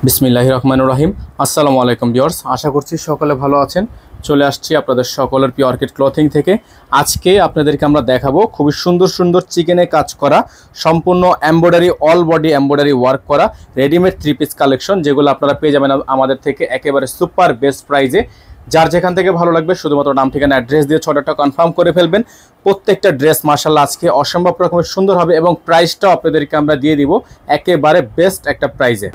বিসমিল্লাহির রহমানির রহিম। আসসালামু আলাইকুম ভিউয়ার্স, আশা করছি সকলে ভালো আছেন। চলে আসছি আপনাদের সকলের প্রিয় অর্কিড ক্লথিং থেকে। আজকে আপনাদেরকে আমরা দেখাবো খুবই সুন্দর সুন্দর চিকেনে কাজ করা সম্পূর্ণ embroidery, all body embroidery work করা রেডিমেড 3 পিস কালেকশন, যেগুলো আপনারা পেয়ে যাবেন আমাদের থেকে একেবারে সুপার বেস্ট প্রাইজে। যার যেখান থেকে ভালো লাগবে শুধুমাত্র নাম ঠিকানা অ্যাড্রেস দিয়ে অর্ডারটা কনফার্ম করে ফেলবেন। প্রত্যেকটা ড্রেস মাশাআল্লাহ আজকে অসম্ভব রকমের সুন্দর হবে এবং প্রাইসটাও আপনাদেরকে আমরা দিয়ে দিব একেবারে বেস্ট একটা প্রাইজে।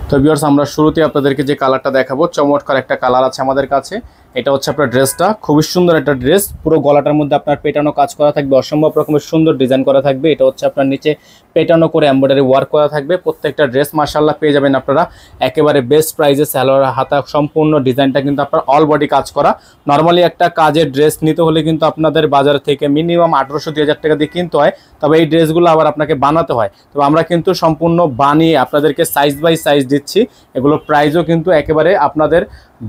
তো ভিউয়ার্স, আমরা শুরুতে আপনাদেরকে যে কালারটা দেখাবো, চমৎকার একটা কালার আছে আমাদের কাছে। এটা হচ্ছে আপনার ড্রেসটা, খুবই সুন্দর একটা ড্রেস। পুরো গলাটার মধ্যে আপনার পেটানো কাজ করা থাকবে, অসম্ভব রকমের সুন্দর ডিজাইন করা থাকবে। এটা হচ্ছে আপনার নিচে পেটানো করে এমব্রয়ডারি ওয়ার্ক করা থাকবে। প্রত্যেকটা ড্রেস মাশাআল্লাহ পেয়ে যাবেন আপনারা একেবারে বেস্ট প্রাইসে। সালোয়ার হাতা সম্পূর্ণ ডিজাইনটা কিন্তু আপনার অল বডি কাজ করা। নর্মালি একটা কাজের ড্রেস নিতে হলে কিন্তু আপনাদের বাজার থেকে মিনিমাম 1800-2000 টাকা দিয়ে কিনতে হয়, তবে এই ড্রেসগুলো আবার আপনাকে বানাতে হয়। তবে আমরা কিন্তু সম্পূর্ণ বানিয়ে আপনাদেরকে সাইজ বাই সাইজ দিচ্ছি। এগুলো প্রাইসও কিন্তু একেবারে আপনাদের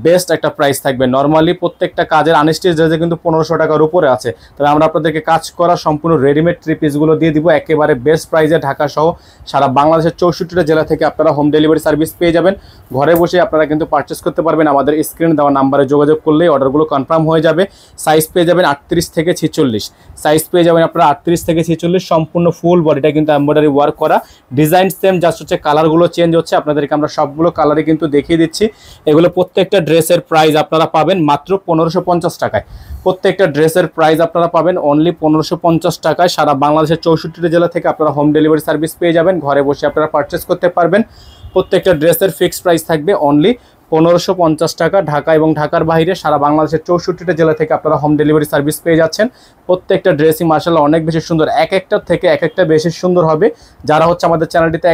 বেস্ট একটা প্রাইস থাকবে। নর্মালি প্রত্যেকটা কাজের আনস্টিচ ড্রেসে কিন্তু 1500 টাকার উপরে আছে, তবে আমরা আপনাদেরকে কাজ করা সম্পূর্ণ রেডিমেড 3 পিসগুলো দিয়ে দিব একেবারে বেস্ট প্রাইসে। ঢাকা সহ সারা বাংলাদেশের 64টা জেলা থেকে আপনারা হোম ডেলিভারি সার্ভিস পেয়ে যাবেন। ঘরে বসে আপনারা কিন্তু পারচেস করতে পারবেন। আমাদের স্ক্রিনে দেওয়া নাম্বারে যোগাযোগ করলেই অর্ডারগুলো কনফার্ম হয়ে যাবে। সাইজ পেয়ে যাবেন 38 থেকে 46, সাইজ পেয়ে যাবেন আপনারা 38 থেকে 46। সম্পূর্ণ ফুল বডিটা কিন্তু এমব্রয়ডারি ওয়ার্ক করা, ডিজাইন সেম, জাস্ট হচ্ছে কালারগুলো চেঞ্জ হচ্ছে। আপনাদেরকে আমরা সবগুলো কালারে কিন্তু দেখিয়ে দিচ্ছি। এগুলো প্রত্যেকটা ড্রেসের প্রাইস আপনারা পাবেন মাত্র 1550 টাকায়। প্রত্যেকটা ড্রেসের প্রাইস আপনারা পাবেন অনলি 1550 টাকায়। সারা বাংলাদেশের 64টা জেলা থেকে আপনারা হোম ডেলিভারি সার্ভিস পেয়ে যাবেন। ঘরে বসে আপনারা পারচেস করতে পারবেন। প্রত্যেকটা ড্রেসের ফিক্সড প্রাইস থাকবে অনলি 1550 টাকা। ঢাকা এবং ঢাকার বাইরে সারা বাংলাদেশের 64টা জেলা থেকে আপনারা হোম ডেলিভারি সার্ভিস পেয়ে যাচ্ছেন। প্রত্যেকটা ড্রেসই মাশাআল্লাহ অনেক বেশি সুন্দর, এক একটার থেকে এক একটা বেশি সুন্দর হবে। যারা হচ্ছে আমাদের চ্যানেলটিতে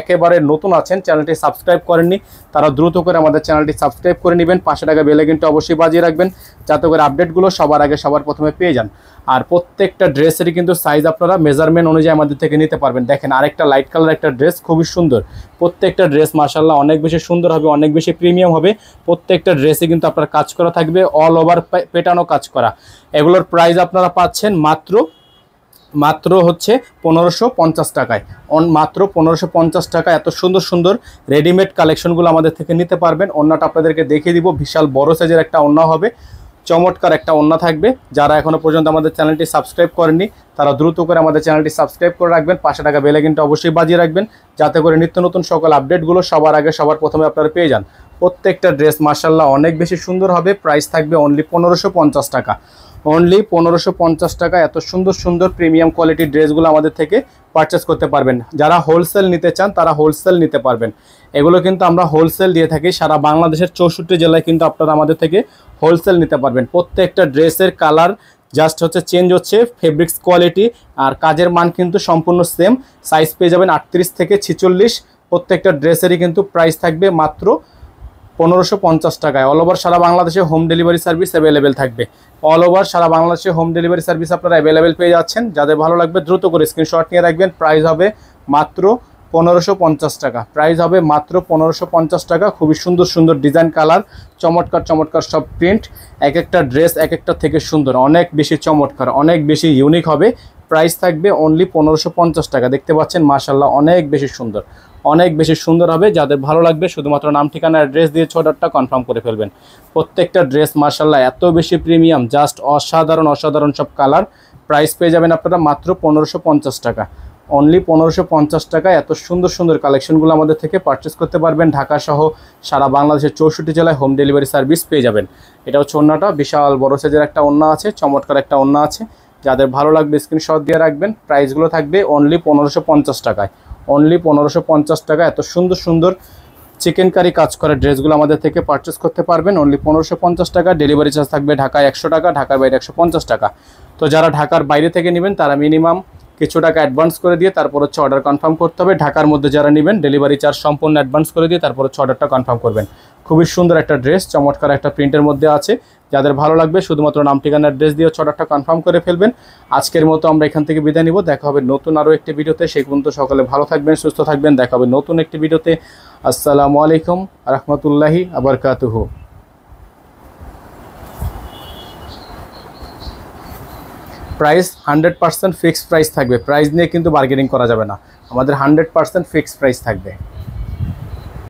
একেবারে নতুন আছেন, চ্যানেলটি সাবস্ক্রাইব করেননি, তারা দ্রুত করে আমাদের চ্যানেলটি সাবস্ক্রাইব করে নেবেন। পাশে টাকা বেল আইকনটা অবশ্যই বাজিয়ে রাখবেন, যাতে করে আপডেটগুলো সবার আগে সবার প্রথমে পেয়ে যান। আর প্রত্যেকটা ড্রেসেরই কিন্তু সাইজ আপনারা মেজারমেন্ট অনুযায়ী আমাদের থেকে নিতে পারবেন। দেখেন আরেকটা লাইট কালার একটা ড্রেস, খুবই সুন্দর। প্রত্যেকটা ড্রেস মাশাআল্লাহ অনেক বেশি সুন্দর হবে, অনেক বেশি প্রিমিয়াম হবে। প্রত্যেকটা ড্রেসে কিন্তু আপনার কাজ করা থাকবে, অল ওভার পেটানো কাজ করা। এগুলোর প্রাইস আপনারা পাচ্ছেন মাত্র হচ্ছে 1550 টাকায়। মাত্র 1550 টাকা এত সুন্দর সুন্দর রেডিমেড কালেকশনগুলো আমাদের থেকে নিতে পারবেন। ওন্নাটা আপনাদেরকে দেখিয়ে দিব, বিশাল বড় সাইজের একটা ওন্না হবে, চমৎকার একটা ওন্না থাকবে। যারা এখনো পর্যন্ত আমাদের চ্যানেলটি সাবস্ক্রাইব করেননি, তারা দ্রুত করে আমাদের চ্যানেলটি সাবস্ক্রাইব করে রাখবেন। পাশে টাকা বেল আইকনটা অবশ্যই বাজিয়ে রাখবেন, যাতে করে নিত্য নতুন সকল আপডেটগুলো সবার আগে সবার প্রথমে আপনারা পেয়ে যান। প্রত্যেকটা ড্রেস মাশাআল্লাহ অনেক বেশি সুন্দর হবে। প্রাইস থাকবে অনলি 1550 টাকা, অনলি 1550 টাকা। এত সুন্দর সুন্দর প্রিমিয়াম কোয়ালিটির ড্রেসগুলো আমাদের থেকে পারচেস করতে পারবেন। যারা হোলসেল নিতে চান তারা হোলসেল নিতে পারবেন। এগুলো কিন্তু আমরা হোলসেল দিয়ে থাকি, সারা বাংলাদেশের 64 জেলায় কিন্তু আপনারা আমাদের থেকে হোলসেল নিতে পারবেন। প্রত্যেকটা ড্রেসের কালার জাস্ট হচ্ছে চেঞ্জ হচ্ছে, ফেব্রিক্স কোয়ালিটি আর কাজের মান কিন্তু সম্পূর্ণ সেম। সাইজ পেয়ে যাবেন 38 থেকে 46। প্রত্যেকটা ড্রেসেরই কিন্তু প্রাইস থাকবে মাত্র 1550 টাকায়। অল ওভার সারা বাংলাদেশে হোম ডেলিভারি সার্ভিস অ্যাভেলেবেল থাকবে। অল ওভার সারা বাংলাদেশে হোম ডেলিভারি সার্ভিস আপনারা অ্যাভেলেবেল পেয়ে যাচ্ছেন। যাদের ভালো লাগবে দ্রুত করে স্ক্রিনশট নিয়ে রাখবেন। প্রাইস হবে মাত্র 1550 টাকা, প্রাইস হবে মাত্র 1550 টাকা। খুবই সুন্দর সুন্দর ডিজাইন, কালার, চমৎকার চমৎকার সব প্রিন্ট। এক একটা ড্রেস এক একটা থেকে সুন্দর, অনেক বেশি চমৎকার, অনেক বেশি ইউনিক হবে। প্রাইস থাকবে অনলি 1550 টাকা। দেখতে পাচ্ছেন মাশাআল্লাহ অনেক বেশি সুন্দর, অনেক বেশি সুন্দর হবে। যাদের ভালো লাগবে শুধুমাত্র নাম ঠিকানা অ্যাড্রেস দিয়ে অর্ডারটা কনফার্ম করে ফেলবেন। প্রত্যেকটা ড্রেস মাশাআল্লাহ এত বেশি প্রিমিয়াম, জাস্ট অসাধারণ অসাধারণ সব কালার। প্রাইস পেয়ে যাবেন আপনারা মাত্র 1550 টাকা, অনলি 1550 টাকা। এত সুন্দর সুন্দর কালেকশনগুলো আমাদের থেকে পারচেস করতে পারবেন। ঢাকা সহ সারা বাংলাদেশের 64 জেলায় হোম ডেলিভারি সার্ভিস পেয়ে যাবেন। এটা হচ্ছে ওন্নাটা, বিশাল বড় সাইজের একটা ওন্না আছে, চমৎকার একটা ওন্না আছে। যাদের ভালো লাগবে স্ক্রিনশট দিয়ে রাখবেন। প্রাইসগুলো থাকবে অনলি 1550 টাকায়, অনলি 1550 টাকা। এত সুন্দর সুন্দর চিকেন কারি কাজ করা ড্রেসগুলো আমাদের থেকে পারচেস করতে পারবেন অনলি 1550 টাকা। ডেলিভারি চার্জ থাকবে ঢাকায় 100 টাকা, ঢাকার বাইরে 150 টাকা। তো যারা ঢাকার বাইরে থেকে নেবেন তারা মিনিমাম কিছু টাকা অ্যাডভান্স করে দিয়ে তারপর হচ্ছে অর্ডার কনফার্ম করতে হবে। ঢাকার মধ্যে যারা নেবেন ডেলিভারি চার্জ সম্পূর্ণ অ্যাডভান্স করে দিয়ে তারপর হচ্ছে অর্ডারটা কনফার্ম করবেন। খুবই সুন্দর একটা ড্রেস, চমৎকার একটা প্রিন্টের মধ্যে আছে। যাদের ভালো লাগবে শুধুমাত্র নাম ঠিকানা অ্যাড্রেস দিয়ে অর্ডারটা কনফার্ম করে ফেলবেন। আজকের মতো আমরা এখান থেকে বিদায় নিব। দেখা হবে নতুন আরও একটি ভিডিওতে। সেই পর্যন্ত সকলে ভালো থাকবেন, সুস্থ থাকবেন। দেখা হবে নতুন একটি ভিডিওতে। আসসালামু আলাইকুম রহমতুল্লাহি আবরকাতুহু। প্রাইস 100% ফিক্সড প্রাইস থাকবে, প্রাইস নিয়ে কিন্তু বার্গেনিং করা যাবে না। আমাদের 100% ফিক্সড প্রাইস থাকবে।